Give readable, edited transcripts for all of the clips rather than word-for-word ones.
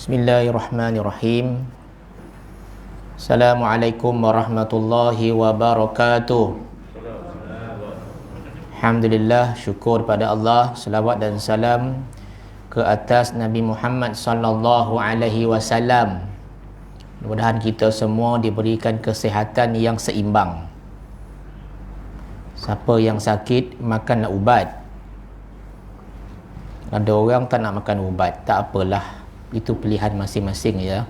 Bismillahirrahmanirrahim. Assalamualaikum warahmatullahi wabarakatuh. Alhamdulillah, syukur pada Allah, selawat dan salam ke atas Nabi Muhammad sallallahu alaihi wasallam. Mudah-mudahan kita semua diberikan kesihatan yang seimbang. Siapa yang sakit, makanlah ubat. Ada orang tak nak makan ubat, tak apalah, itu pilihan masing-masing ya.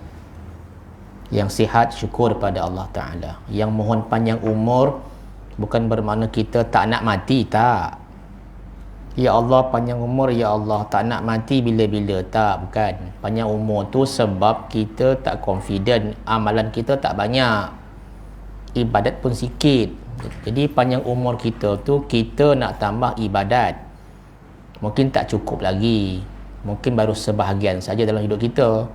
Yang sihat syukur pada Allah Ta'ala. Yang mohon panjang umur bukan bermakna kita tak nak mati, tak. Ya Allah panjang umur, ya Allah tak nak mati bila-bila, tak, bukan. Panjang umur tu sebab kita tak confident, amalan kita tak banyak, ibadat pun sikit. Jadi panjang umur kita tu kita nak tambah ibadat. Mungkin tak cukup lagi, mungkin baru sebahagian saja dalam hidup kita,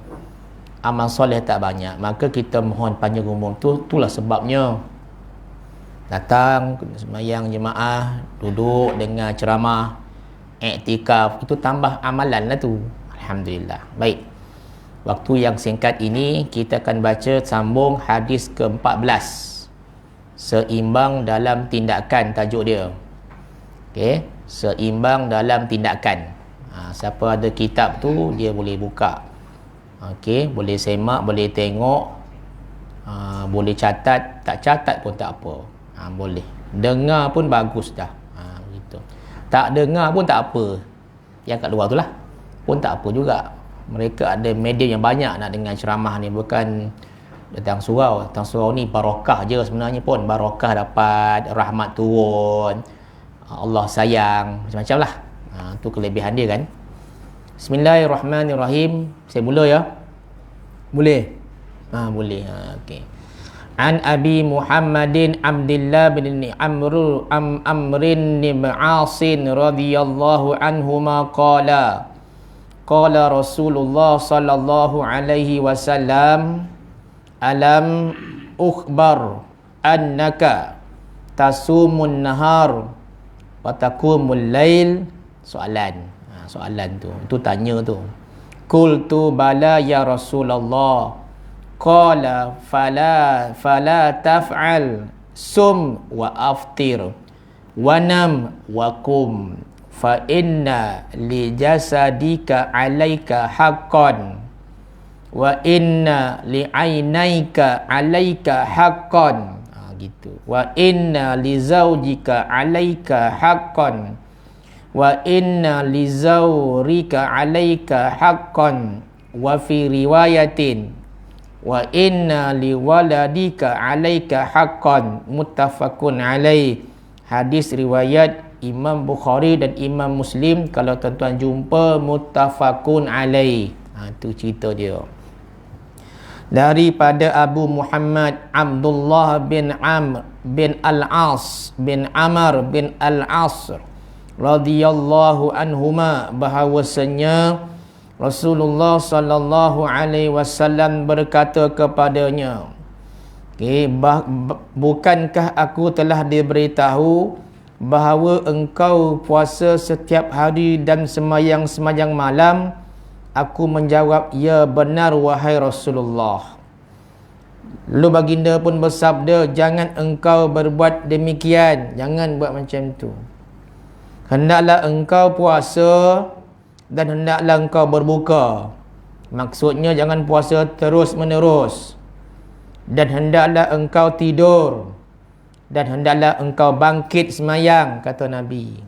amal soleh tak banyak, maka kita mohon panjang umur tu. Itulah sebabnya datang sembahyang jemaah, duduk dengar ceramah, iktikaf, itu tambah amalan lah tu. Alhamdulillah. Baik, waktu yang singkat ini kita akan baca sambung hadis ke-14, seimbang dalam tindakan, tajuk dia. Okey, seimbang dalam tindakan. Siapa ada kitab tu dia boleh buka. Okey, boleh semak, boleh tengok, boleh catat, tak catat pun tak apa. Boleh. Dengar pun bagus dah. Gitu. Tak dengar pun tak apa. Yang kat luar tu lah pun tak apa juga. Mereka ada media yang banyak nak dengar ceramah ni, bukan datang surau. Datang surau ni barakah je sebenarnya pun. Barakah dapat, rahmat turun, Allah sayang, macam-macam lah. Tu kelebihan dia kan. Bismillahirrahmanirrahim. Saya mula ya? Boleh? Boleh. Okey. An Abi Muhammadin Abdullah bin Amrin bin Asin radhiyallahu anhuma qala Rasulullah sallallahu alaihi wasallam, alam ukhbar annaka tasumun nahar wa taqumul lail. Soalan tu tanya tu. Qultu bala ya Rasulullah. Qala fala taf'al, sum wa aftir wa nam wa qum fa inna li jasadika 'alaika haqqan wa inna li 'ainaika 'alaika haqqan. Gitu. Wa inna li zaujika 'alaika haqqan wa inna li zawrika 'alaika haqqan wa fi riwayatin wa inna li waladika 'alaika haqqan, muttafaqun alaih. Hadis riwayat Imam Bukhari dan Imam Muslim. Kalau tuan-tuan jumpa muttafaqun alaih, tu cerita dia. Daripada Abu Muhammad Abdullah bin Amr bin Al-As bin Amr bin Al-As radhiyallahu anhuma, bahawasanya Rasulullah sallallahu alaihi wasallam berkata kepadanya, bukankah aku telah diberitahu bahawa engkau puasa setiap hari dan sembahyang malam? Aku menjawab, ya benar wahai Rasulullah. Lalu baginda pun bersabda, jangan engkau berbuat demikian, jangan buat macam tu. Hendaklah engkau puasa dan hendaklah engkau berbuka. Maksudnya jangan puasa terus menerus. Dan hendaklah engkau tidur dan hendaklah engkau bangkit sembahyang, kata Nabi.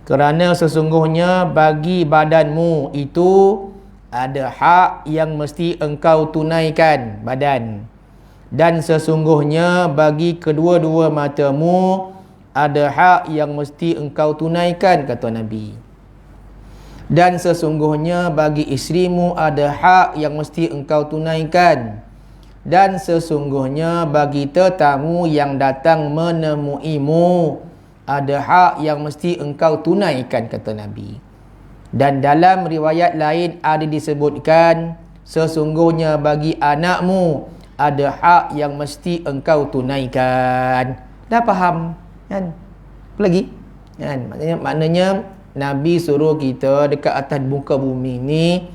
Kerana sesungguhnya bagi badanmu itu ada hak yang mesti engkau tunaikan, badan. Dan sesungguhnya bagi kedua-dua matamu ada hak yang mesti engkau tunaikan, kata Nabi. Dan sesungguhnya bagi isterimu ada hak yang mesti engkau tunaikan. Dan sesungguhnya bagi tetamu yang datang menemuimu ada hak yang mesti engkau tunaikan, kata Nabi. Dan dalam riwayat lain ada disebutkan, sesungguhnya bagi anakmu ada hak yang mesti engkau tunaikan. Dah faham kan? Apa lagi? Kan? Maknanya Nabi suruh kita dekat atas muka bumi ni,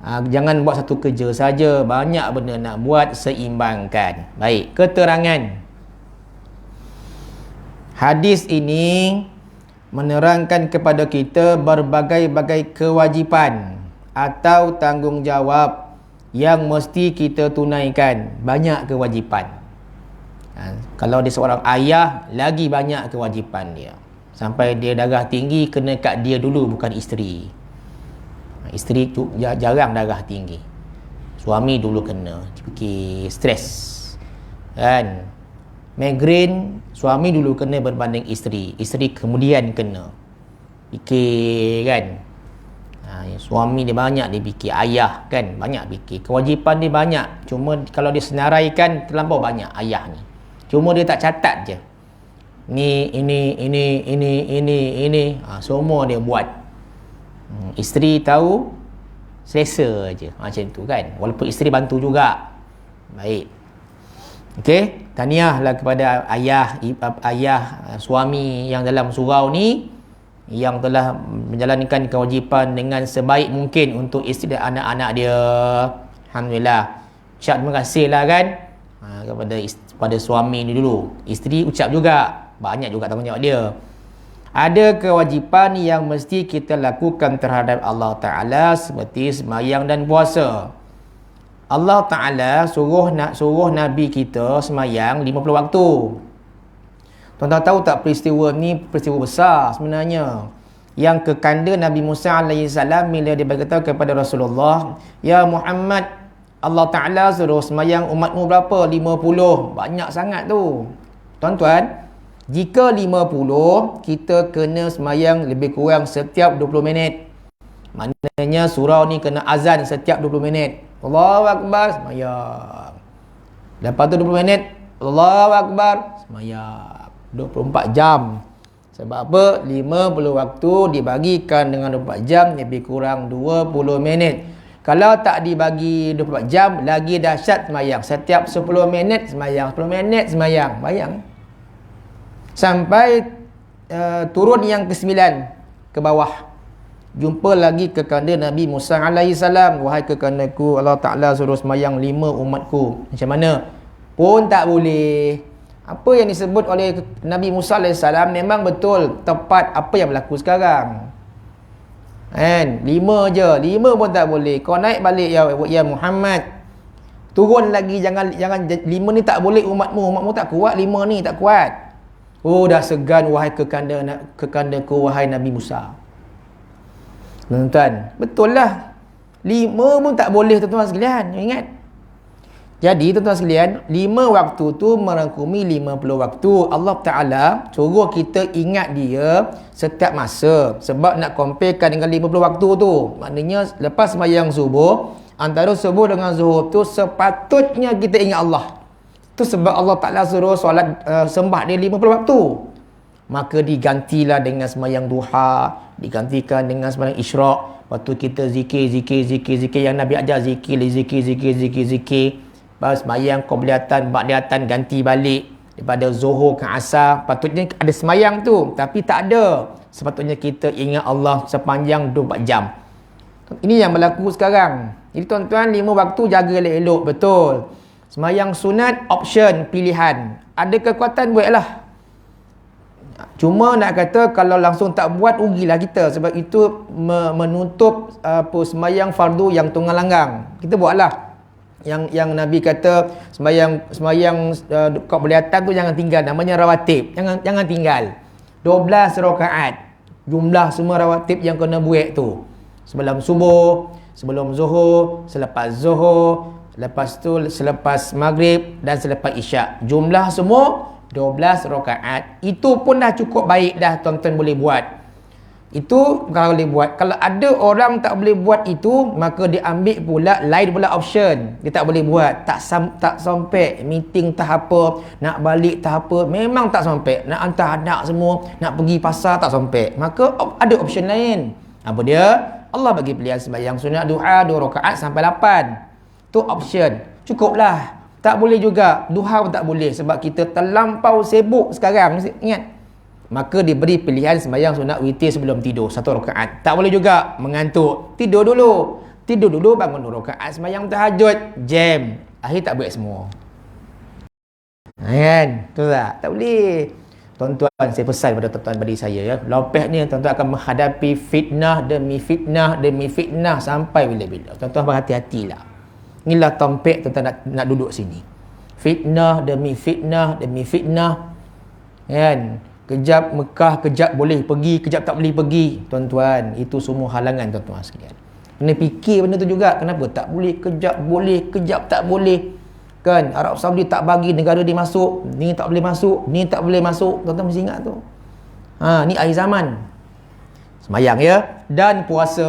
Jangan buat satu kerja saja, banyak benda nak buat, seimbangkan. Baik, keterangan hadis ini menerangkan kepada kita berbagai-bagai kewajipan atau tanggungjawab yang mesti kita tunaikan. Banyak kewajipan. Kalau dia seorang ayah, lagi banyak kewajipan dia. Sampai dia darah tinggi, kena kat dia dulu, bukan isteri. Isteri tu jarang darah tinggi. Suami dulu kena. Fikir stres. Kan? Migrain, suami dulu kena berbanding isteri. Isteri kemudian kena. Fikir kan? Suami dia banyak dia fikir. Ayah kan? Banyak fikir. Kewajipan dia banyak. Cuma kalau dia senaraikan, terlampau banyak ayah ni. Cuma dia tak catat je. Ini. Semua dia buat. Isteri tahu, selesa je. Macam tu kan. Walaupun isteri bantu juga. Baik. Okey, tahniahlah kepada ayah, suami yang dalam surau ni, yang telah menjalankan kewajipan dengan sebaik mungkin untuk isteri dan anak-anak dia. Alhamdulillah. Ucap terima kasih lah kan kepada suami ni dulu. Isteri ucap juga. Banyak juga tanggungjawab dia. Ada kewajipan yang mesti kita lakukan terhadap Allah Ta'ala seperti sembahyang dan puasa. Allah Ta'ala suruh Nabi kita sembahyang 50 waktu. Tuan-tuan tahu tak peristiwa ni peristiwa besar sebenarnya. Yang kekanda Nabi Musa AS bila dia berkata kepada Rasulullah, "Ya Muhammad, Allah Ta'ala suruh sembahyang umatmu berapa? 50. Banyak sangat tu." Tuan-tuan, jika 50, kita kena sembahyang lebih kurang setiap 20 minit. Maknanya surau ni kena azan setiap 20 minit. Allahu Akbar, sembahyang. Lepas tu 20 minit, Allahu Akbar, sembahyang. 24 jam. Sebab apa? 50 waktu dibagikan dengan 24 jam, lebih kurang 20 minit. Kalau tak dibagi 24 jam, lagi dahsyat sembahyang. Setiap 10 minit sembahyang, 10 minit sembahyang. Bayang. Sampai turun yang ke-9 ke bawah. Jumpa lagi kekanda Nabi Musa AS. "Wahai kekandaku, Allah Ta'ala suruh sembahyang 5 umatku." Macam mana? Pun tak boleh. Apa yang disebut oleh Nabi Musa AS memang betul, tepat apa yang berlaku sekarang. Kan? 5 je. 5 pun tak boleh. Kau naik balik ya Muhammad. Turun lagi, jangan 5 ni tak boleh umatmu tak kuat, 5 ni tak kuat. Oh, dah segan wahai kekandaku, wahai Nabi Musa. Tuan-tuan, betul lah. 5 pun tak boleh, tuan-tuan sekalian. Ingat. Jadi, tuan-tuan sekalian, 5 waktu tu merangkumi 50 waktu. Allah Ta'ala suruh kita ingat dia setiap masa. Sebab nak comparekan dengan 50 waktu tu. Maknanya, lepas sembahyang subuh, antara subuh dengan zuhur tu, sepatutnya kita ingat Allah. Itu sebab Allah Ta'ala suruh solat sembah dia 50 waktu. Maka digantilah dengan sembahyang duha, digantikan dengan sembahyang isyraq. Lepas tu kita zikir yang Nabi ajar, zikir. Lepas sembahyang qobliyatan, ba'diyatan, ganti balik daripada zuhur ke asar. Patutnya ada sembahyang tu, tapi tak ada. Sepatutnya kita ingat Allah sepanjang 24 jam. Ini yang berlaku sekarang. Jadi tuan-tuan, 5 waktu jaga elok-elok, betul. Sembahyang sunat, option, pilihan. Ada kekuatan, buatlah. Cuma nak kata, kalau langsung tak buat, rugilah kita. Sebab itu menutup sembahyang fardu yang tunggal langgang. Kita buatlah. Yang Nabi kata, sembahyang qobliyatan tu jangan tinggal. Namanya rawatib. Jangan tinggal. 12 rakaat. Jumlah semua rawatib yang kena buat tu. Sebelum subuh, sebelum zuhur, selepas zuhur, lepas tu selepas maghrib dan selepas isyak. Jumlah semua 12 rakaat. Itu pun dah cukup baik dah, tuan-tuan boleh buat. Itu kalau boleh buat. Kalau ada orang tak boleh buat itu, maka dia ambil pula lain pula option. Dia tak boleh buat, tak sampai meeting tak apa, nak balik tak apa, memang tak sampai. Nak hantar anak semua, nak pergi pasar tak sampai. Maka ada option lain. Apa dia? Allah bagi pilihan sembahyang sunat duha 2 rakaat sampai 8. Tu option. Cukuplah. Tak boleh juga. Duha pun tak boleh. Sebab kita terlampau sibuk sekarang. Ingat. Maka diberi pilihan sembahyang sunat witir sebelum tidur. 1 rakaat. Tak boleh juga. Mengantuk. Tidur dulu. Tidur dulu, bangun 2 rakaat sembahyang tahajud, jam. Akhir tak buat semua. Kan? Tu tak? Tak boleh. Tuan-tuan, saya pesan pada tuan-tuan bagi saya ya. Lepas ni tuan-tuan akan menghadapi fitnah demi fitnah demi fitnah sampai bila-bila. Tuan-tuan berhati-hatilah. Inilah tompek tuan-tuan nak duduk sini. Fitnah demi fitnah demi fitnah. Kan? Kejap Mekah, kejap boleh pergi, kejap tak boleh pergi. Tuan-tuan, itu semua halangan tuan-tuan sekalian. Kena fikir benda tu juga. Kenapa tak boleh, kejap boleh, kejap tak boleh. Kan, Arab Saudi tak bagi negara dia masuk, ni tak boleh masuk, ni tak boleh masuk. Tuan-tuan mesti ingat tu. Ni akhir zaman. Semayang ya. Dan puasa.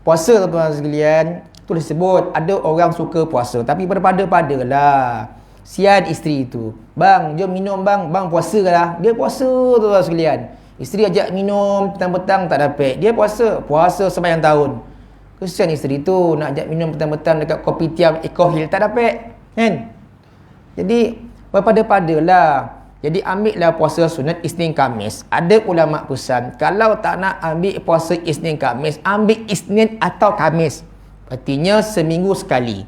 Puasa tuan-tuan sekalian, tu disebut ada orang suka puasa, tapi berpada-padalah. Sian isteri itu. Bang, jom minum bang. Bang puasa lah. Dia puasa tuan-tuan sekalian. Isteri ajak minum petang-petang tak dapat. Dia puasa. Puasa sepanjang tahun. Kesian isteri tu nak ajak minum petang-petang dekat kopitiam Eco Hill tak dapat. Kan? Jadi berpada-padalah. Jadi ambillah puasa sunat Isnin Khamis. Ada ulama pesan, kalau tak nak ambil puasa Isnin Khamis, ambil Isnin atau Khamis. Artinya seminggu sekali.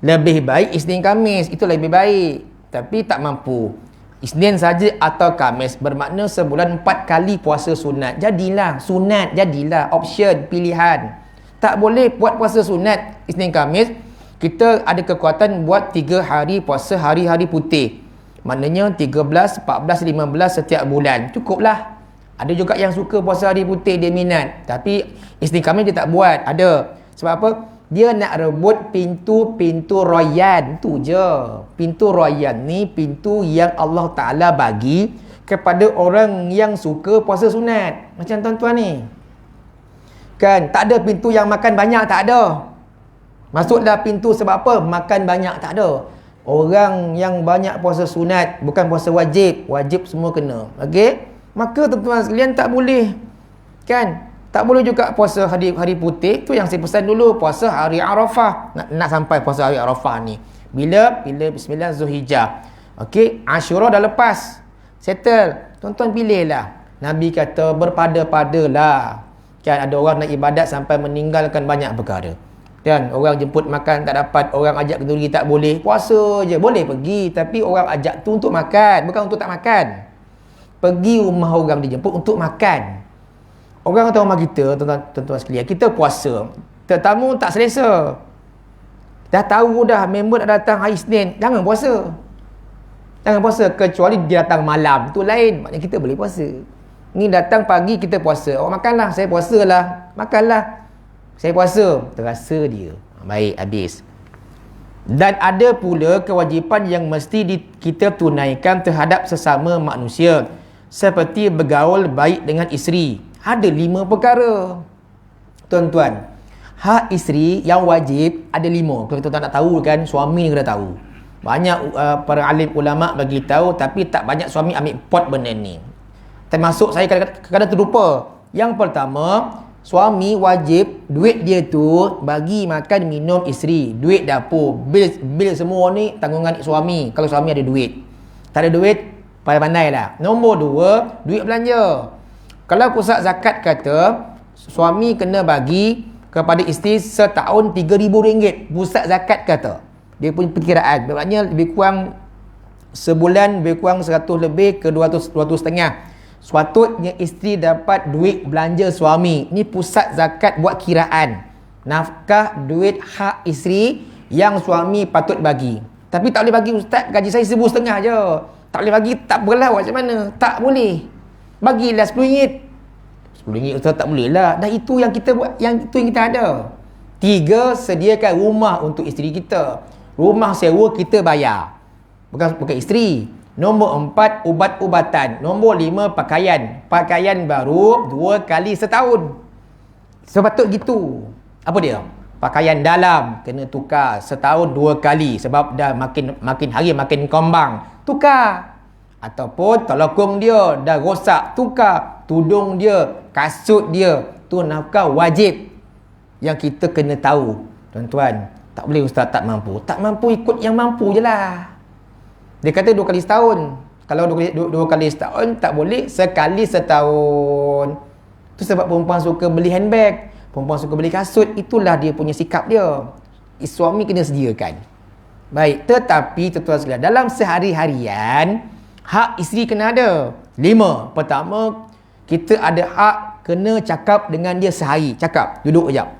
Lebih baik Isnin Khamis, itu lebih baik. Tapi tak mampu, Isnin saja atau Khamis, bermakna sebulan 4 kali puasa sunat. Jadilah sunat, jadilah option, pilihan. Tak boleh buat puasa sunat Isnin Khamis, kita ada kekuatan buat 3 hari puasa hari-hari putih. Maknanya 13, 14, 15 setiap bulan. Cukuplah. Ada juga yang suka puasa hari putih, dia minat. Tapi Isnin Khamis dia tak buat. Ada. Sebab apa? Dia nak rebut pintu-pintu Rayyan. Tu je. Pintu Rayyan ni pintu yang Allah Ta'ala bagi kepada orang yang suka puasa sunat. Macam tuan-tuan ni. Kan? Tak ada pintu yang makan banyak, tak ada. Masuklah pintu sebab apa? Makan banyak, tak ada. Orang yang banyak puasa sunat, bukan puasa wajib. Wajib semua kena. Okey? Maka tuan-tuan sekalian tak boleh. Kan? Tak boleh juga puasa hari putih. Tu yang saya pesan dulu, puasa hari Arafah. Nak sampai puasa hari Arafah ni. Bila 9 Zulhijjah. Okey, Ashura dah lepas. Settle. Tuan-tuan pilihlah. Nabi kata berpada-padalah. Kan ada orang nak ibadat sampai meninggalkan banyak perkara. Kan orang jemput makan tak dapat, orang ajak kenduri tak boleh. Puasa je, boleh pergi, tapi orang ajak tu untuk makan, bukan untuk tak makan. Pergi rumah orang dijemput untuk makan. Orang atau rumah kita, tuan-tuan sekalian, kita puasa, tetamu tak selesa. Dah tahu dah member nak datang hari Isnin, jangan puasa. Jangan puasa, kecuali dia datang malam, tu lain. Maknanya kita boleh puasa. Ni datang pagi kita puasa. Oh makanlah, saya puasalah. Makanlah. Saya puasa. Terasa dia. Baik, habis. Dan ada pula kewajipan yang mesti kita tunaikan terhadap sesama manusia. Seperti bergaul baik dengan isteri. Ada 5 perkara. Tuan-tuan, hak isteri yang wajib ada 5. Kalau tuan-tuan nak tahu kan, suami kena tahu. Banyak para alim ulama bagi tahu, tapi tak banyak suami ambil pot benda ni. Termasuk saya kadang-kadang terlupa. Yang pertama, suami wajib duit dia tu bagi makan minum isteri, duit dapur, bil semua ni tanggungan suami. Kalau suami ada duit. Tak ada duit, pandai-pandai lah. Nombor 2, duit belanja. Kalau pusat zakat kata suami kena bagi kepada isteri setahun RM3,000. Pusat zakat kata. Dia punya perkiraan. Bermaknanya lebih kurang sebulan lebih kurang 100 lebih ke 200,500. Sepatutnya isteri dapat duit belanja suami. Ni pusat zakat buat kiraan. Nafkah duit hak isteri yang suami patut bagi. Tapi tak boleh bagi, ustaz gaji saya RM1,500 je. Tak boleh bagi, tak boleh macam mana? Tak boleh. Bagilah RM10. RM10 ustaz tak boleh lah. Dah itu yang kita buat, yang itu yang kita ada. 3, sediakan rumah untuk isteri kita. Rumah sewa kita bayar. Bukan isteri. Nombor 4, ubat-ubatan. Nombor 5, pakaian. Pakaian baru 2 kali setahun. Sepatut gitu. Apa dia? Pakaian dalam kena tukar setahun 2 kali. Sebab dah makin hari makin kembang. Tukar. Ataupun telekung dia dah rosak, tukar. Tudung dia, kasut dia. Tu nafkah wajib yang kita kena tahu. Tuan-tuan, tak boleh ustaz tak mampu. Tak mampu, ikut yang mampu je lah. Dia kata 2 kali setahun. Kalau 2 kali setahun tak boleh, sekali setahun. Tu sebab perempuan suka beli handbag. perempuan suka beli kasut, itulah dia punya sikap dia. Suami kena sediakan. Baik, tetapi tuan-tuan sekalian, dalam sehari-harian hak isteri kena ada 5. Pertama, kita ada hak kena cakap dengan dia sehari. Cakap, duduk kejap.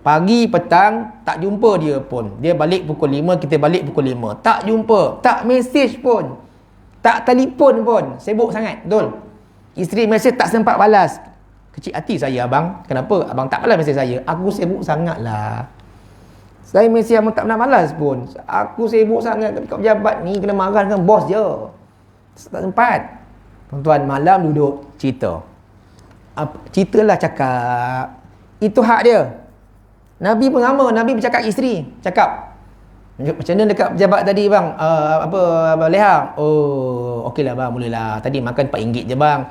Pagi, petang, tak jumpa dia pun. Dia balik pukul 5, kita balik pukul 5. Tak jumpa, tak mesej pun, tak telefon pun. Sibuk sangat, betul? Isteri mesej tak sempat balas. Kecil hati saya, abang. Kenapa abang tak balas mesej saya? Aku sibuk sangat lah. Saya mesej abang tak pernah balas pun. Aku sibuk sangat kat pejabat ni, kena marah dengan bos je. Tak sempat. Tuan-tuan, malam duduk cerita. Ceritalah, cakap. Itu hak dia. Nabi pun sama. Nabi bercakap isteri. Cakap, macam mana dekat pejabat tadi bang? Leha? Oh, okeylah bang, mulalah. Tadi makan RM4 je bang.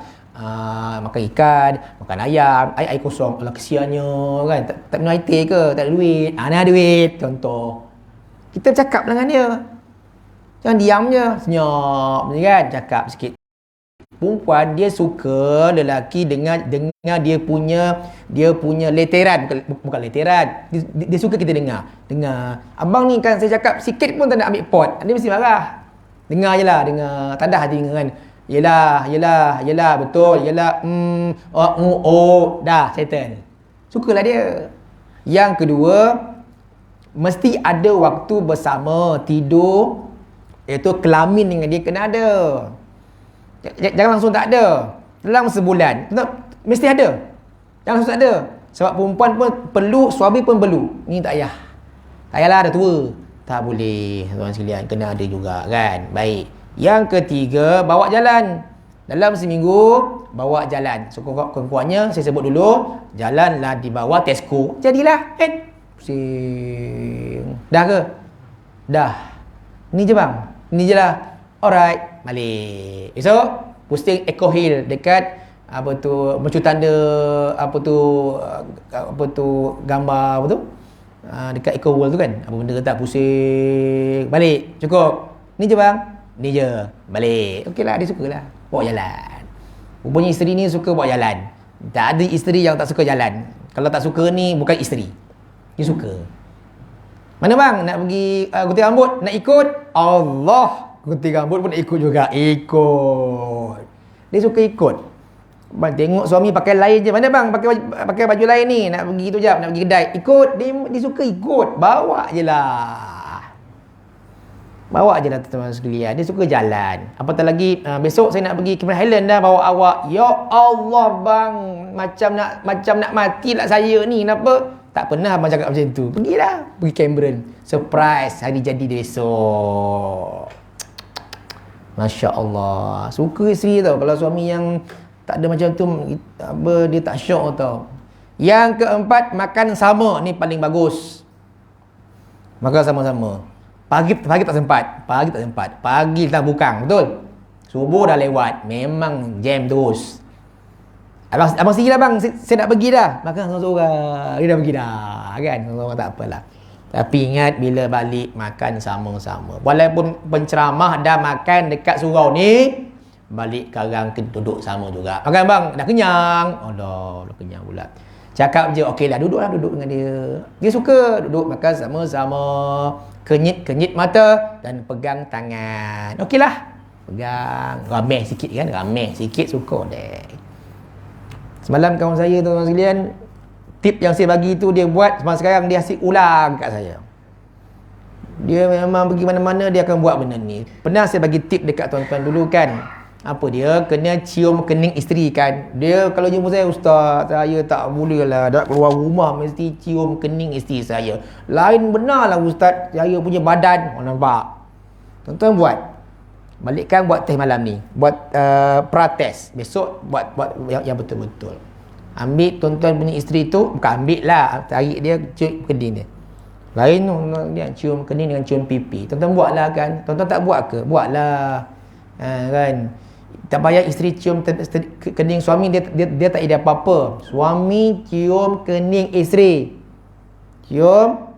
Makan ikan, makan ayam, air kosong. Alah, kesiannya kan. Tak minum air teh ke? Tak ada duit. Ada duit, contoh. Kita cakap dengan dia. Jangan diam je, senyap je kan. Cakap sikit. Perempuan dia suka lelaki dengar dia punya leteran, bukan leteran. Dia suka kita dengar. Abang ni kan saya cakap sikit pun tak nak ambil pot. Dia mesti marah. Dengar je lah, dengar. Tandah hati kan. Yelah, betul. Yelah, dah settle. Sukalah dia. Yang kedua, mesti ada waktu bersama, tidur, iaitu kelamin dengan dia kena ada. Jangan langsung tak ada. Dalam sebulan mesti ada. Jangan langsung tak ada. Sebab perempuan pun perlu, suami pun perlu. Ni tak payah. Tak payahlah, dah tua. Tak boleh, tuan sekalian, kena ada juga kan. Baik. Yang ketiga, bawa jalan. Dalam seminggu bawa jalan. So kurang-kurangnya saya sebut dulu, jalanlah di bawah Tesco. Jadilah kan. Pusing. Dah ke? Dah. Ni je bang. Ni je lah. Alright. Balik. Esok posting Eco Hill dekat Mercu Tanda gambar dekat Eco World tu kan. Apa benda tak pusing. Balik. Cukup. Ni je bang. Ni je. Balik. Okeylah, dia sukalah. Bawa jalan. Rupanya isteri ni suka bawa jalan. Tak ada isteri yang tak suka jalan. Kalau tak suka ni bukan isteri. Dia suka. Mana bang? Nak pergi gunting rambut? Nak ikut? Allah. Gunting rambut pun ikut juga. Ikut. Dia suka ikut. Bang, tengok suami pakai lain je. Mana bang? Pakai baju lain ni. Nak pergi tu jap. Nak pergi kedai. Ikut. Dia suka ikut. Bawa je lah. Bawa je lah teman-teman sekalian. Dia suka jalan. Apatah lagi, besok saya nak pergi Cameron Highland dah. Bawa awak. Ya Allah bang. Macam nak mati lah saya ni. Kenapa? Tak pernah abang cakap macam tu. Pergilah. Pergi Cameron. Surprise. Hari jadi dia besok. Masya Allah. Suka isteri tau. Kalau suami yang tak ada macam tu, dia tak syok tau. Yang keempat, makan sama. Ni paling bagus. Makan sama-sama. Pagi tak sempat. Pagi tak bukang. Betul? Subuh dah lewat. Memang jam terus. Abang sendiri lah bang. Saya nak pergi dah. Makan seorang-seorang. Dia dah pergi dah. Kan? Seorang-seorang tak apalah. Tapi ingat, bila balik makan sama-sama. Walaupun penceramah dah makan dekat surau ni, balik karang duduk sama juga. Makan bang, dah kenyang. Dah kenyang pula. Cakap je, okeylah, duduk dengan dia. Dia suka duduk makan sama-sama. Kenyit mata dan pegang tangan. Okeylah. Pegang. Ramai sikit kan? Ramai sikit, suka deh. Semalam kawan saya tu, tuan sekalian, tip yang saya bagi tu dia buat, sampai sekarang dia asyik ulang kat saya. Dia memang pergi mana-mana dia akan buat benda ni. Pernah saya bagi tip dekat tuan-tuan dulu kan. Apa dia? Kena cium kening isteri kan. Dia kalau jumpa saya, ustaz, saya tak boleh lah. Nak keluar rumah mesti cium kening isteri saya. Lain benar lah ustaz. Saya punya badan. Oh, nampak? Tuan-tuan buat. Balikkan buat test malam ni. Buat pra-test. Besok buat yang betul-betul. Ambil tuan-tuan punya isteri tu, bukan ambil lah, tarik dia, cium kening dia. Lain dia cium kening dengan cium pipi. Tuan-tuan buatlah kan. Tuan-tuan tak buat ke? Buatlah. Kan. Tak payah isteri cium kening suami, dia tak ada apa-apa. Suami cium kening isteri. Cium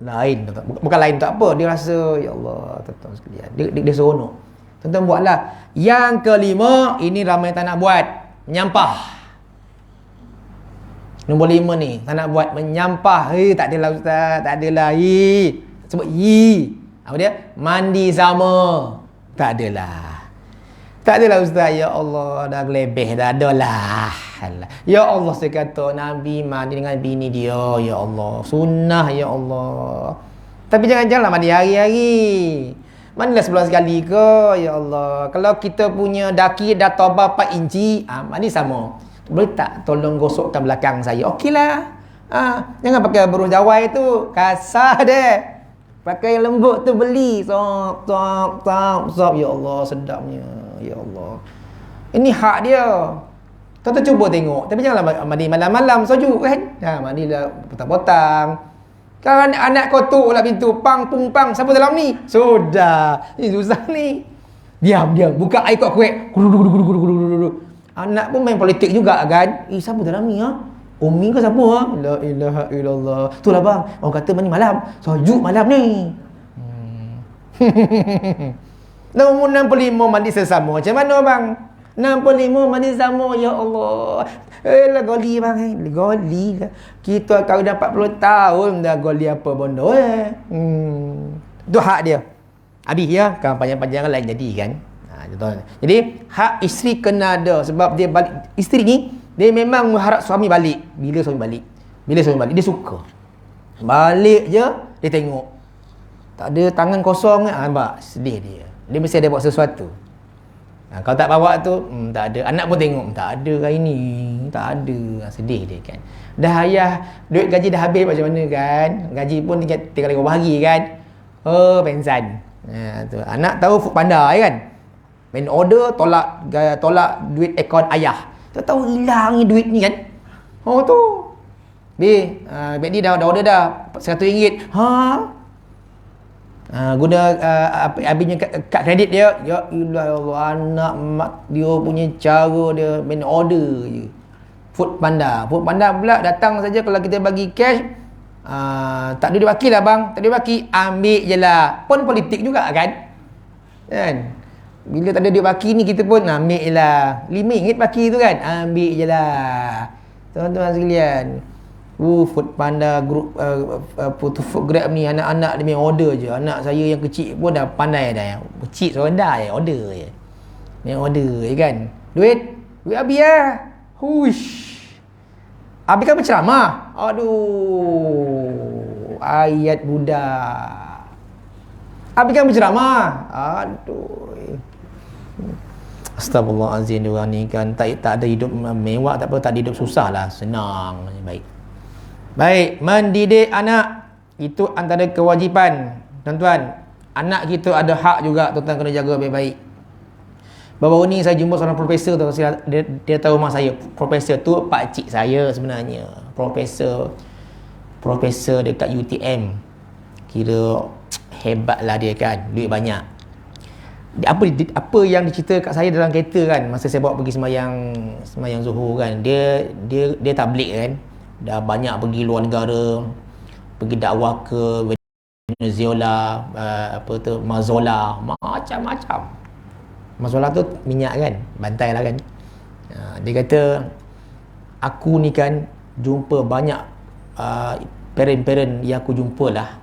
lain, bukan lain tak apa, dia rasa ya Allah, tuan-tuan sekalian. Dia seronok. Tuan-tuan buatlah. Yang kelima, ini ramai tak nak buat. Menyampah. Nombor 5 ni, tak nak buat menyampah. Tak adalah ustaz, tak adalah. Sebut apa dia? Mandi sama. Tak adalah. Tak adalah ustaz. Ya Allah, dah lebih dah adalah. Ya Allah, saya kata Nabi mandi dengan bini dia. Ya Allah, sunnah ya Allah. Tapi jangan mandi hari-hari. Mandilah sebulan sekali ke. Ya Allah, kalau kita punya daki dah toba 4 inci, mandi sama. Boleh tak tolong gosokkan belakang saya? Okeylah. Jangan pakai beruh jawai tu, kasar deh. Pakai yang lembut tu beli. Sop. Ya Allah, sedapnya. Ya Allah. Ini hak dia. Kau cuba tengok. Tapi janganlah mandi malam-malam sejuk kan. Mandilah petang-petang. Kalau anak kau tu lah pintu. Pang, pung, pang. Siapa dalam ni? Sudah. Ini susah ni. Diam. Buka air kuat-kuat. Anak pun main politik juga kan. Siapa dalam ni Umi ke siapa La ilaha illallah. Itulah bang, orang kata mandi malam, sejuk malam ni. Nombor 65 mandi sesama. Macam mana bang? 65 mandi sesama. Ya Allah. Lah goli bang. Goli lah. Kita kau dah 40 tahun dah goli apa benda Itu hak dia. Habis ya. Kan panjang-panjang lain jadi kan. Jadi hak isteri kena ada. Sebab dia balik. Isteri ni dia memang mengharap suami balik. Bila suami balik dia suka. Balik je dia tengok. Tak ada tangan kosong nampak sedih dia. Dia mesti ada buat sesuatu. Kalau tak bawa tu tak ada. Anak pun tengok tak ada hari ni. Tak ada. Sedih dia kan. Dah ayah duit gaji dah habis macam mana kan. Gaji pun tinggal 5 hari kan. Pensan. Tu. Anak tahu Food Panda kan. Main order tolak duit akaun ayah. Tak tahu hilang ni duit ni kan. Tu. Bek ni dah order dah RM100. Guna habisnya kad kredit dia. Ya Allah, anak mak dia punya cara dia main order je. Food Panda pula datang saja kalau kita bagi cash. Tak ada duit baki lah bang. Tak ada duit baki, ambil je lah. Pun politik juga kan. Bila tak ada duit baki ni kita pun ambil je lah. RM5 baki tu kan, ambil je lah. Tuan-tuan sekalian, Food Panda group food Grab ni anak-anak dia main order je. Anak saya yang kecil pun dah pandai dah. Kecil seorang dah order je. Main order je kan. Duit habis lah. Hush. Habis kan berceramah. Aduh. Ayat budak. Habis kan berceramah. Aduh. Astagfirullahalazim, diorang ni kan tak ada hidup mewah, tak apa, tak ada hidup susah lah, senang. Baik, mendidik anak itu antara kewajipan. Tuan-tuan, anak kita ada hak juga, tuan-tuan kena jaga baik-baik. Baru-baru ni saya jumpa seorang profesor tu, dia tahu rumah saya. Profesor tu pakcik saya sebenarnya. Profesor dekat UTM. Kira hebat lah dia kan, duit banyak. Apa yang dicerita kat saya dalam kereta kan, masa saya bawa pergi sembahyang Zuhur kan, dia tabligh kan, dah banyak pergi luar negara, pergi dakwah ke Venezuela, Mazola, macam-macam. Mazola tu minyak kan, bantai lah kan. Dia kata, aku ni kan jumpa banyak parent-parent yang aku jumpa lah,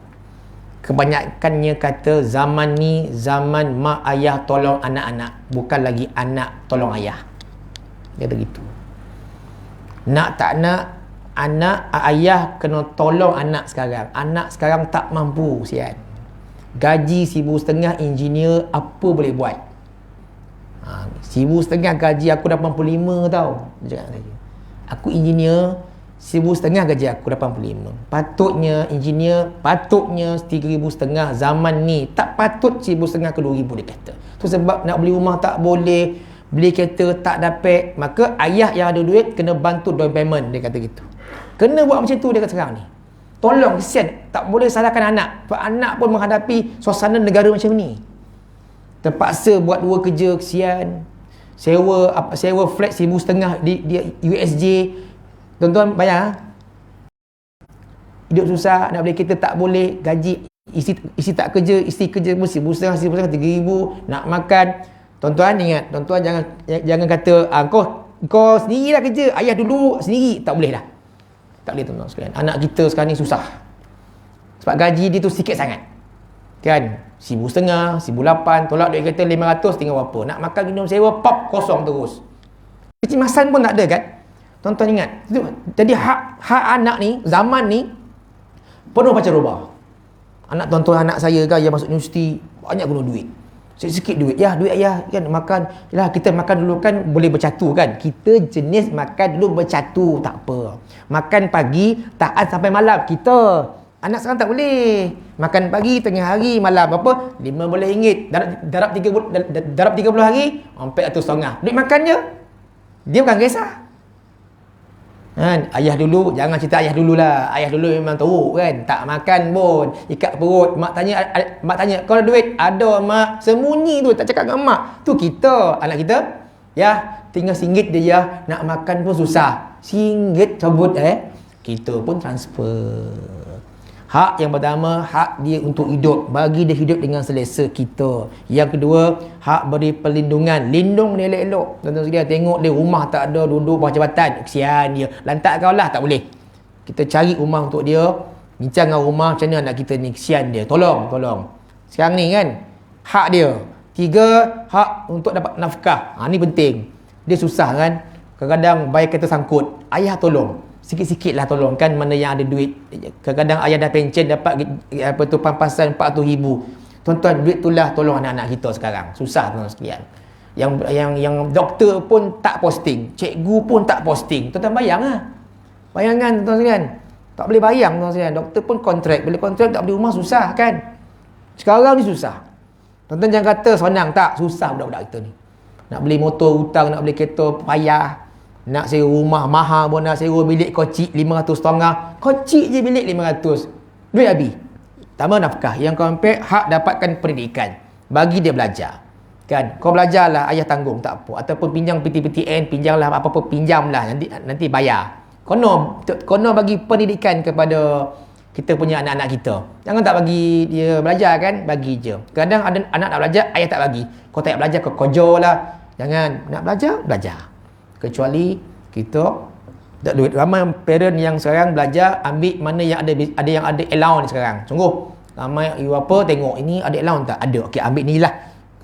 kebanyakannya kata zaman ni zaman mak ayah tolong anak-anak, bukan lagi anak tolong ayah. Dia kata gitu. Nak tak nak, ayah kena tolong anak sekarang. Anak sekarang tak mampu, sian. Gaji 1,500 engineer, apa boleh buat? 1,500 gaji aku 85 tau. Dia cakap saya. Aku engineer, 1,500 gaji aku 85. Patutnya engineer, patutnya 3,500 zaman ni. Tak patut 1,500 ke 2,000 dia kata. Tu sebab nak beli rumah tak boleh, beli kereta tak dapat, maka ayah yang ada duit kena bantu down payment, dia kata gitu. Kena buat macam tu dia kata sekarang ni. Tolong, kesian, tak boleh salahkan anak. Sebab anak pun menghadapi suasana negara macam ni. Terpaksa buat 2 kerja, kesian. Sewa flat 1,500 di USJ. Tuan-tuan bayar, hidup susah, nak beli kereta tak boleh, gaji isteri tak kerja, isteri kerja pun 1,500, 3,000, nak makan. Tuan-tuan ingat, tuan-tuan jangan kata kau sendirilah kerja, ayah dulu sendiri, tak boleh dah. Tak boleh tuan-tuan sekalian. Anak kita sekarang ni susah. Sebab gaji dia tu sikit sangat. Kan? RM1,500, RM1,800, tolak duit kereta RM500, tinggal berapa? Nak makan minum sewa, pop, kosong terus. Kecemasan pun tak ada kan? Tuan-tuan ingat. Jadi hak anak ni, zaman ni, penuh macam robah. Anak tuan-tuan, anak saya kan, yang masuk universiti, banyak guna duit. Sikit-sikit duit. Ya, duit ayah kan makan. Yalah, kita makan dulu kan boleh bercatu kan. Kita jenis makan dulu bercatu, tak apa. Makan pagi, taat sampai malam. Kita. Anak sekarang tak boleh. Makan pagi, tengah hari, malam. Berapa? RM15. Darab 30 hari, RM400.5. Duit makannya, dia bukan kisah. Kan? Ayah dulu, jangan cerita ayah dululah. Ayah dulu memang teruk kan. Tak makan pun, ikat perut. Mak tanya, kau ada duit? Ada mak. Sembunyi tu, tak cakap dengan mak. Tu kita, anak kita. Ya, tinggal RM1 dia ya. Nak makan pun susah. RM1 cabut kita pun transfer. Hak yang pertama, hak dia untuk hidup. Bagi dia hidup dengan selesa kita. Yang kedua, hak beri perlindungan. Lindung dia elok-elok. Tuan-tuan sekalian, tengok dia rumah tak ada, duduk bawah jabatan. Kesian dia. Lantak kau lah, tak boleh. Kita cari rumah untuk dia. Bincang dengan rumah, macam mana anak kita ni. Kesian dia. Tolong. Sekarang ni kan, hak dia. 3, hak untuk dapat nafkah. Ni penting. Dia susah kan. Kadang-kadang bayar kereta sangkut. Ayah tolong. Sikit-sikit lah tolong kan, mana yang ada duit. Kadang-kadang ayah dah pencen dapat pampasan RM400,000. Tuan-tuan, duit tu lah tolong anak-anak kita sekarang. Susah tuan-tuan sekalian. Yang doktor pun tak posting, cikgu pun tak posting. Tuan-tuan bayang lah. Bayangkan tuan-tuan sekalian. Tak boleh bayang tuan-tuan sekalian. Doktor pun kontrak. Bila kontrak tak beli rumah susah kan. Sekarang ni susah. Tuan-tuan jangan kata senang, tak. Susah budak-budak kita ni. Nak beli motor hutang, nak beli kereta payah. Nak sewa rumah mahal pun, nak sewa bilik kocik RM500.5. Kocik je bilik RM500. Duit habis. Tambah nafkah. Yang keempat, hak dapatkan pendidikan. Bagi dia belajar. Kan? Kau belajarlah, ayah tanggung, tak apa. Ataupun pinjam PTPTN, pinjamlah apa-apa, pinjamlah. Nanti bayar. Kono bagi pendidikan kepada kita punya anak-anak kita. Jangan tak bagi dia belajar kan? Bagi je. Kadang ada anak nak belajar, ayah tak bagi. Kau tak belajar, kau kojo lah. Jangan. Nak belajar. Kecuali kita tak duit. Ramai parent yang sekarang belajar ambil mana yang ada allowance sekarang. Sungguh ramai you apa tengok ini ada allowance tak? Ada. Okey, ambil ni lah.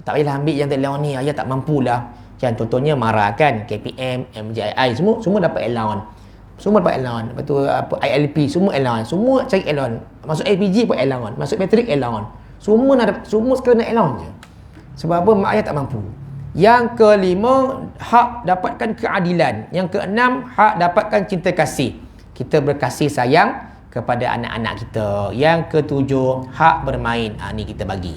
Tak payahlah ambil yang tak allowance ni. Ayah tak mampulah. Kan contohnya marah kan, KPM, MJI semua dapat allowance. Semua dapat allowance. Lepas tu apa ILP semua allowance. Semua cari allowance. Masuk LPG pun allowance. Masuk matrik allowance. Semua sekarang nak allowance je. Sebab apa? Mak ayah tak mampu. Yang kelima, hak dapatkan keadilan. Yang keenam, hak dapatkan cinta kasih. Kita berkasih sayang kepada anak-anak kita. Yang ketujuh, hak bermain. Ni kita bagi.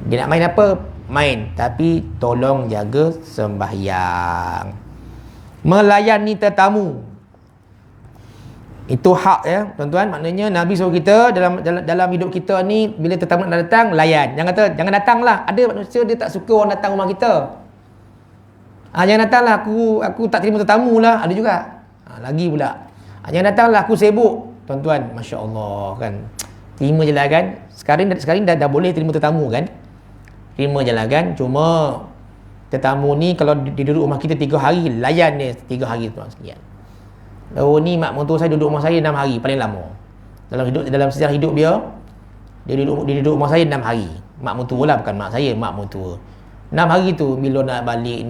Dia nak main apa? Main. Tapi tolong jaga sembahyang. Melayani tetamu. Itu hak ya, tuan-tuan. Maknanya Nabi suruh kita dalam hidup kita ni, bila tetamu nak datang, layan. Jangan kata jangan datanglah. Ada manusia dia tak suka orang datang rumah kita. Jangan datanglah, aku tak terima tetamu lah. Ada juga. Lagi pula. Jangan datanglah, aku sibuk. Tuan-tuan, masya-Allah kan. Terima je lah kan. Sekarang dah boleh terima tetamu kan. Terima je lah kan. Cuma tetamu ni kalau dia duduk rumah kita 3 hari, layan dia 3 hari tuan sekalian. Ni mak mentua saya duduk rumah saya 6 hari paling lama. Dalam sejarah hidup dia duduk rumah saya 6 hari. Mak mentua lah, bukan mak saya, mak mentua. 6 hari tu bila nak balik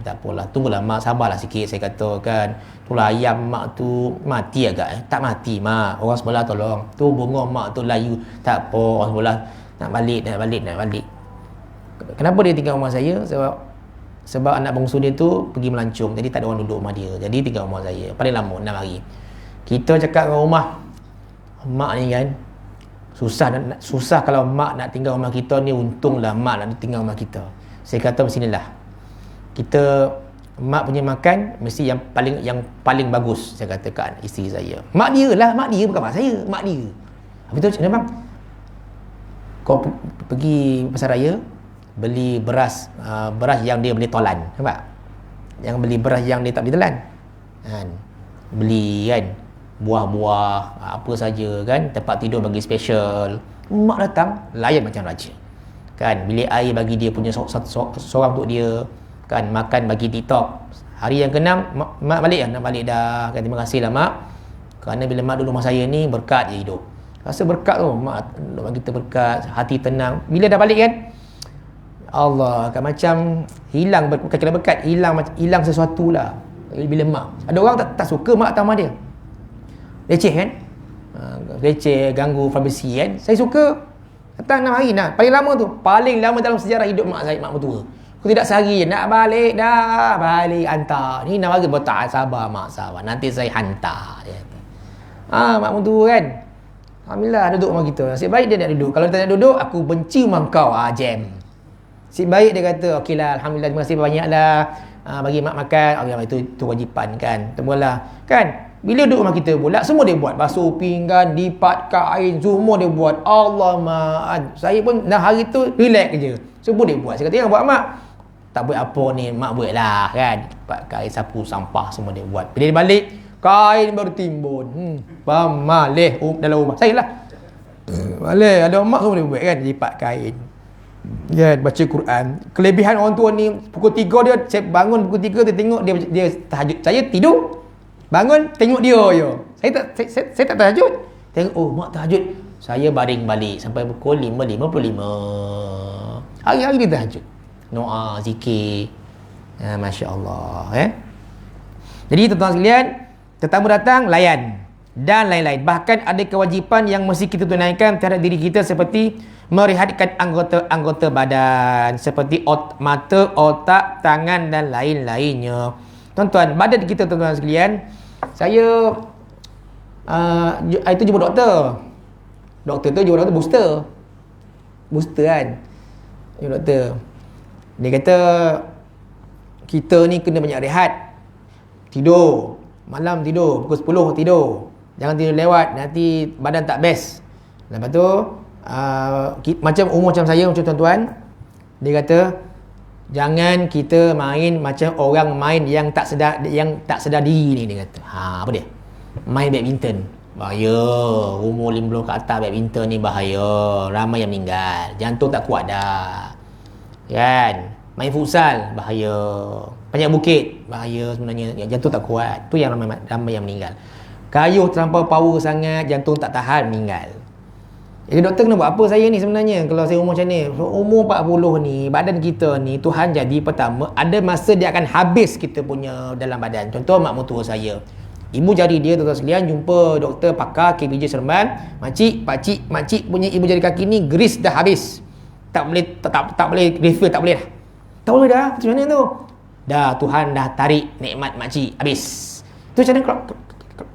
tak apalah. Tunggulah mak, sabarlah sikit saya kata kan. Itulah ayam mak tu mati agak. Tak mati mak. Orang sebelah tolong. Tu bunga mak tu layu. Tak apa, orang sebelah nak balik. Kenapa dia tinggal rumah saya? Sebab anak bangsa dia tu pergi melancong. Jadi tak ada orang duduk rumah dia. Jadi tinggal rumah saya. Paling lama 6 hari. Kita cakap dengan rumah mak ni kan, susah kalau mak nak tinggal rumah kita ni. Untunglah mak nak tinggal rumah kita. Saya kata sinilah. Mak punya makan mesti yang paling bagus, saya katakan isteri saya. Mak dia bukan mak saya, mak dia. Habis tu macam bang, kau pergi pasar raya, beli beras yang dia boleh tolan, nampak? Yang beli beras yang dia tak boleh tolan kan? Beli kan buah-buah apa saja kan, tempat tidur bagi special. Mak datang layan macam raja kan, bilik air bagi dia punya seorang untuk dia kan, makan bagi TikTok Hari yang ke-6 mak balik dah, nak balik dah. Kata terima kasih lah mak. Kerana bila mak duduk rumah saya ni berkat je hidup. Rasa berkat tu, mak bagi kita berkat, hati tenang. Bila dah balik kan, Allah, kan macam hilang berkat, hilang sesuatu lah. Bila mak, ada orang tak suka mak tambah dia. Leceh kan? Leceh, ganggu privacy kan? Saya suka. Datang 6 hari nak. Paling lama tu, paling lama dalam sejarah hidup mak saya, mak mertua. Aku tidak sehari je, nak balik dah, balik hantar. Ni 6 hari tak sabar mak, sabar. Nanti saya hantar. Dia kata. Mak mertua kan? Alhamdulillah duduk rumah kita. Nasib baik dia nak duduk. Kalau dia tak nak duduk, aku benci rumah kau. Jam. Nasib baik dia kata, okeylah, alhamdulillah, terima kasih banyaklah. Bagi mak makan. Itu wajipan kan. Temulah. Kan? Bila duduk rumah kita pula, semua dia buat. Basuh pinggan, lipat kain, semua dia buat. Allah ma'an. Saya pun dah hari tu relax je. Semua dia buat. Saya kata, yang buat mak. Tak buat apa ni, mak buat lah kan. Lipat kain, sapu sampah, semua dia buat. Bila dia balik, kain baru timbun. Malih dalam rumah. Saya lah. Malih, ada mak semua dia buat kan. Lipat kain. Ya, baca Quran. Kelebihan orang tua ni, pukul 3 dia, saya bangun pukul 3, dia tengok dia tahajud. Saya tidur. Bangun, tengok dia je. Saya tak tahajud. Tengok, oh mak tahajud. Saya baring balik sampai pukul 5.55. Hari-hari dia tahajud. Doa, zikir. Masya Allah. Jadi tuan-tuan sekalian, tetamu datang, layan. Dan lain-lain. Bahkan ada kewajipan yang mesti kita tunaikan terhadap diri kita seperti merehatkan anggota-anggota badan. Seperti mata, otak, tangan dan lain-lainnya. Tuan-tuan, badan kita tuan-tuan sekalian, saya itu jumpa doktor. Doktor tu jumpa doktor booster kan. Jumpa doktor. Dia kata kita ni kena banyak rehat. Tidur. Malam tidur, pukul 10 tidur. Jangan tidur lewat, nanti badan tak best. Lepas tu macam umur macam saya, macam tuan-tuan, dia kata jangan kita main macam orang main yang tak sedar diri ni, dia kata. Apa dia? Main badminton. Bahaya. Umur 50 ke atas badminton ni bahaya. Ramai yang meninggal. Jantung tak kuat dah. Kan? Main futsal bahaya. Panjat bukit bahaya sebenarnya. Jantung tak kuat. Tu yang ramai yang meninggal. Kayuh terlampau power sangat, jantung tak tahan, meninggal. Jadi doktor kena buat apa saya ni sebenarnya kalau saya umur macam ni? Umur 40 ni, badan kita ni, Tuhan jadi pertama, ada masa dia akan habis kita punya dalam badan. Contoh mak mertua saya. Ibu jari dia, tuan-tuan sekalian, jumpa doktor pakar KPJ Seremban. Makcik punya ibu jari kaki ni grease dah habis. Tak boleh refill, tak boleh dah. Tak boleh dah. Macam mana tu? Dah, Tuhan dah tarik nikmat makcik habis. Tu macam mana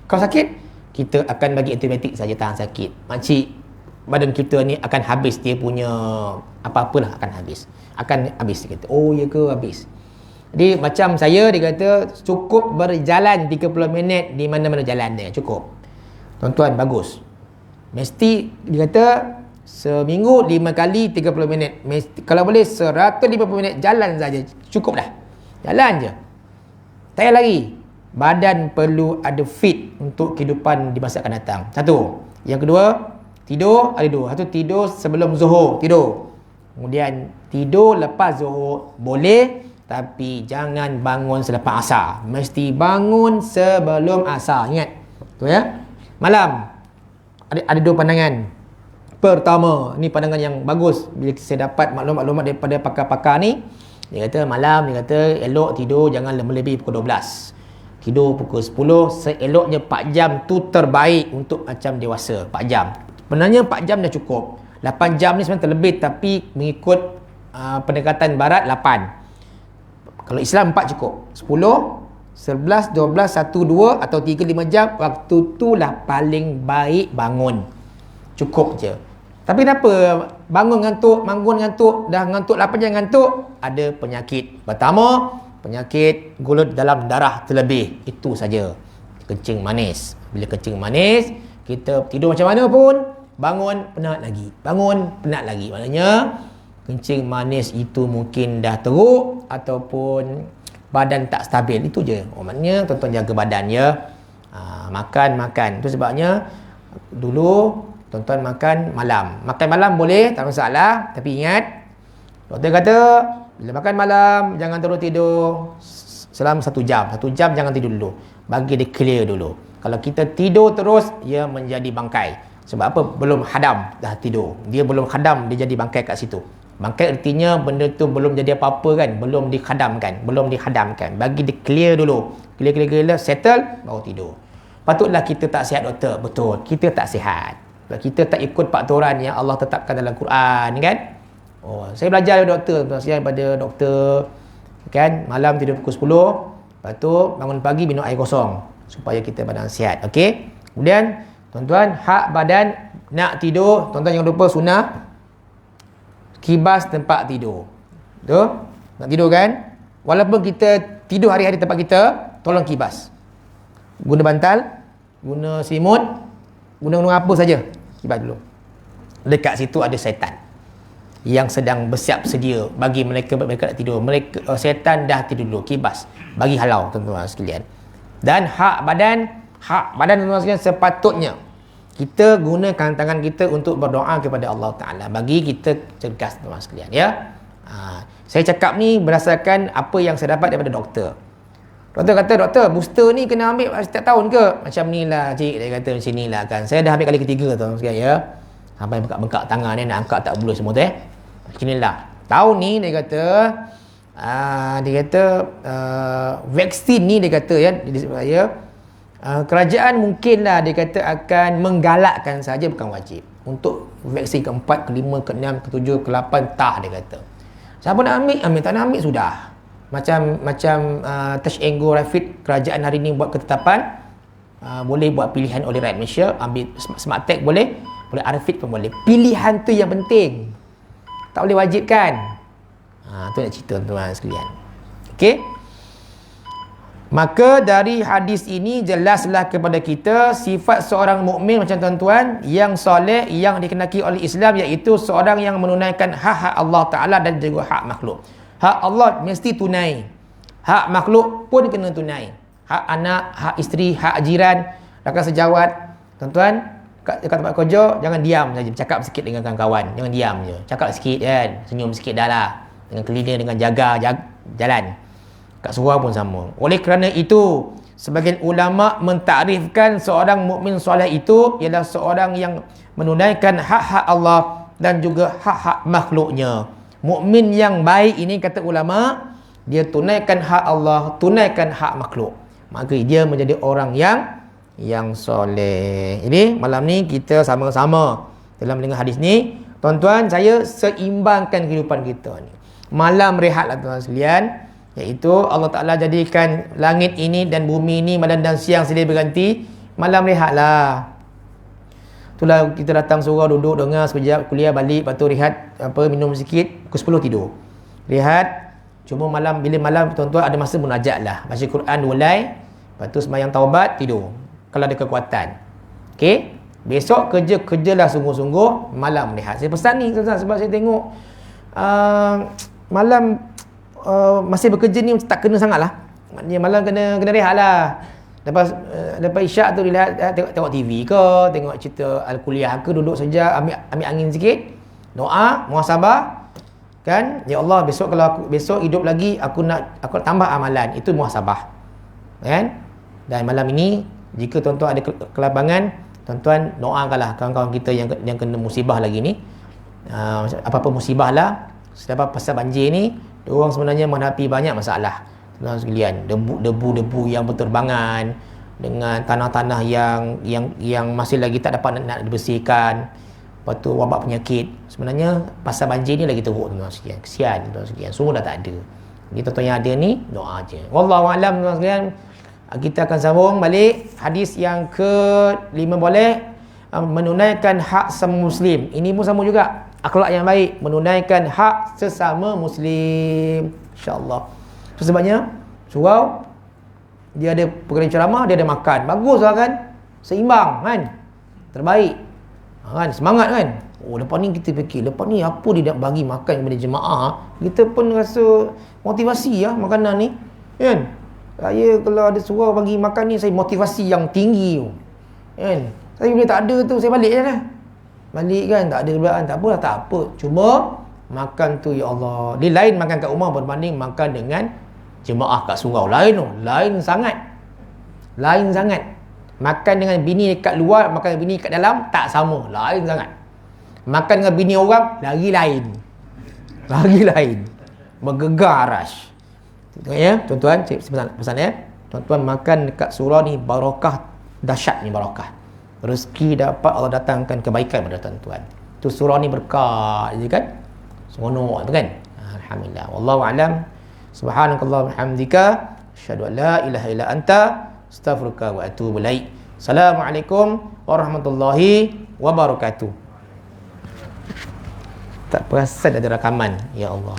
kalau sakit? Kita akan bagi antibiotik saja tahan sakit. Makcik, badan kita ni akan habis dia punya apa-apalah akan habis. Dia kata. Oh ya ke, habis. Jadi macam saya, dia kata cukup berjalan 30 minit di mana-mana jalan dia, cukup. Tuan-tuan, bagus. Mesti dia kata seminggu 5 kali 30 minit. Mesti, kalau boleh 150 minit jalan saja, cukup dah. Jalan je. Tak payah lari. Badan perlu ada fit untuk kehidupan di masa akan datang. Satu. Yang kedua, tidur ada dua. Satu, tidur sebelum zuhur, tidur. Kemudian tidur lepas zuhur boleh, tapi jangan bangun selepas asar. Mesti bangun sebelum asar. Ingat. Tu ya. Malam ada dua pandangan. Pertama, ni pandangan yang bagus bila saya dapat maklumat-maklumat daripada pakar-pakar ni. Dia kata malam, dia kata elok tidur jangan melebihi pukul 12. Tidur pukul 10, seeloknya 4 jam tu terbaik untuk macam dewasa. 4 jam. Sebenarnya 4 jam dah cukup. 8 jam ni sebenarnya terlebih, tapi mengikut pendekatan barat 8. Kalau Islam 4 cukup. 10, 11, 12, 1, 2 atau 3, 5 jam, waktu tu lah paling baik bangun. Cukup je. Tapi kenapa bangun ngantuk, dah ngantuk 8 jam ngantuk, ada penyakit. Pertama, penyakit gula dalam darah terlebih. Itu saja. Kencing manis. Bila kencing manis, kita tidur macam mana pun, bangun penat lagi. Maknanya kencing manis itu mungkin dah teruk ataupun badan tak stabil. Itu je. Maknanya tuan-tuan jaga badan ya. Makan. Itu sebabnya dulu tuan-tuan makan malam. Makan malam boleh, tak masalah. Tapi ingat, doktor kata bila makan malam jangan terus tidur selama 1 jam. 1 jam jangan tidur dulu. Bagi dia clear dulu. Kalau kita tidur terus, ia menjadi bangkai. Sebab apa? Belum hadam, dah tidur. Dia belum hadam, dia jadi bangkai kat situ. Bangkai artinya benda tu belum jadi apa-apa kan, belum dihadamkan. Bagi dia clear dulu. Clear, settle, baru tidur. Patutlah kita tak sihat doktor. Betul, kita tak sihat. Sebab kita tak ikut peraturan yang Allah tetapkan dalam Quran kan. Oh, saya belajar dari doktor, saya pada doktor kan, malam tidur pukul 10, lepas tu bangun pagi minum air kosong supaya kita badan sihat. Okey. Kemudian tuan-tuan, hak badan nak tidur, tuan-tuan jangan lupa sunnah kibas tempat tidur. Tu, nak tidur kan? Walaupun kita tidur hari-hari tempat kita, tolong kibas. Guna bantal, guna selimut, guna apa saja, kibas dulu. Dekat situ ada syaitan yang sedang bersiap sedia bagi mereka nak tidur. Syaitan dah tidur dulu, kibas. Bagi halau tuan-tuan sekalian. Dan hak badan tuan-tuan sekalian, sepatutnya kita gunakan tangan kita untuk berdoa kepada Allah Ta'ala. Bagi kita cergas tuan-tuan sekalian ya. Saya cakap ni berdasarkan apa yang saya dapat daripada doktor. Doktor kata, doktor, booster ni kena ambil setiap tahun ke? Macam ni lah cik, dia kata macam ni lah kan. Saya dah ambil kali ketiga tuan-tuan sekalian ya. Sampai bengkak-bengkak tangan ni, nak angkat tak boleh semua tu macam ni lah. Tahun ni dia kata vaksin ni dia kata ya, kerajaan mungkinlah dia kata akan menggalakkan saja, bukan wajib. Untuk vaksin ke-4, ke-5, ke-6, ke-7, ke-8 tak dia kata. Siapa nak ambil, tak nak ambil sudah. Macam touch and go rapid, kerajaan hari ni buat ketetapan boleh buat pilihan oleh rakyat Malaysia, ambil smart tag boleh RFID pun boleh. Pilihan tu yang penting, tak boleh wajibkan. Tu nak cerita tuan-tuan sekalian. Okey. Maka dari hadis ini jelaslah kepada kita sifat seorang mukmin macam tuan-tuan yang soleh, yang dikenaki oleh Islam, iaitu seorang yang menunaikan hak-hak Allah Ta'ala dan juga hak makhluk. Hak Allah mesti tunai, hak makhluk pun kena tunai. Hak anak, hak isteri, hak jiran, rakan sejawat. Tuan-tuan, kat tempat kerja jangan diam saja, cakap sikit dengan kawan-kawan, jangan diam je, cakap sikit kan, senyum sikit dah lah, dengan cleaner, dengan jaga jalan. Kat surau pun sama. Oleh kerana itu, sebagian ulama mentakrifkan seorang mukmin soleh itu ialah seorang yang menunaikan hak-hak Allah dan juga hak-hak makhluknya. Mukmin yang baik ini, kata ulama, dia tunaikan hak Allah, tunaikan hak makhluk, maka dia menjadi orang yang soleh. Jadi malam ni kita sama-sama dalam mendengar hadis ni, tuan-tuan, saya seimbangkan kehidupan kita ni. Malam rehatlah tuan-tuan sekalian, iaitu Allah Ta'ala jadikan langit ini dan bumi ini malam dan siang silih berganti. Malam rehatlah. Itulah kita datang surau, duduk dengar sekejap, kuliah balik, lepas tu rehat, minum sikit, pukul 10 tidur. Rehat. Cuma malam, bila malam tuan-tuan ada masa munajat lah, baca Quran mulai, lepas tu sembahyang taubat, tidur kalau ada kekuatan. Okey, besok kerjalah sungguh-sungguh, malam rehat. Saya pesan ni tuan-tuan sebab saya tengok malam masih bekerja ni tak kena sangat lah. Maknanya malam kena rehat lah. Lepas isyak tu dilihat, tengok TV ke, tengok cerita Al-Kuliah ke, duduk saja, ambil angin sikit, doa, muhasabah kan. Ya Allah, kalau aku besok hidup lagi, aku nak tambah amalan. Itu muhasabah kan. Dan malam ini, jika tuan-tuan ada kelapangan, tuan-tuan doakanlah kawan-kawan kita yang kena musibah lagi ni. Apa-apa musibah lah. Selepas pasal banjir ni, diorang sebenarnya menghadapi banyak masalah. Tuan-tuan sekalian, debu-debu yang berterbangan, dengan tanah-tanah yang masih lagi tak dapat nak dibersihkan. Lepas tu wabak penyakit. Sebenarnya pasal banjir ni lagi teruk tuan-tuan sekalian. Kesian tuan-tuan sekalian, semua dah tak ada. Jadi tuan-tuan yang ada ni, doa je. Wallahu a'lam tuan-tuan sekalian. Kita akan sambung balik hadis yang ke-5 boleh menunaikan hak sesama muslim. Ini pun sama juga, akhlak yang baik, menunaikan hak sesama muslim, insya-Allah. Sebabnya surau dia ada program ceramah, dia ada makan, baguslah kan, seimbang kan, terbaik kan, semangat kan. Lepas ni kita fikir, lepas ni apa dia nak bagi makan kepada jemaah, kita pun rasa motivasi makanan ni kan. Saya kalau ada surau bagi makan ni, saya motivasi yang tinggi kan. Saya bila tak ada tu, saya balik je lah. Balik kan, tak ada berbaan, tak apalah, tak apa. Cuma makan tu, ya Allah, dia lain makan kat rumah berbanding makan dengan Jemaah kat surau lain tu, lain sangat. Lain sangat. Makan dengan bini dekat luar, makan dengan bini kat dalam tak sama, lain sangat. Makan dengan bini orang lagi lain. Lagi lain. Bergegar arash. Tengok ya, tuan-tuan, pesan ya. Tuan-tuan makan dekat surau ni barakah, dahsyat ni barakah. Rezeki dapat Allah datangkan kebaikan pada tuan-tuan. Tu surau ni berkah je kan? Seronok tu kan? Alhamdulillah. Wallahu a'lam. Subhanakallah bihamdika asyhadu an la ilaha illa anta astaghfiruka wa atubu ilaik. Assalamualaikum warahmatullahi wabarakatuh. Tak perasan ada rakaman. Ya Allah.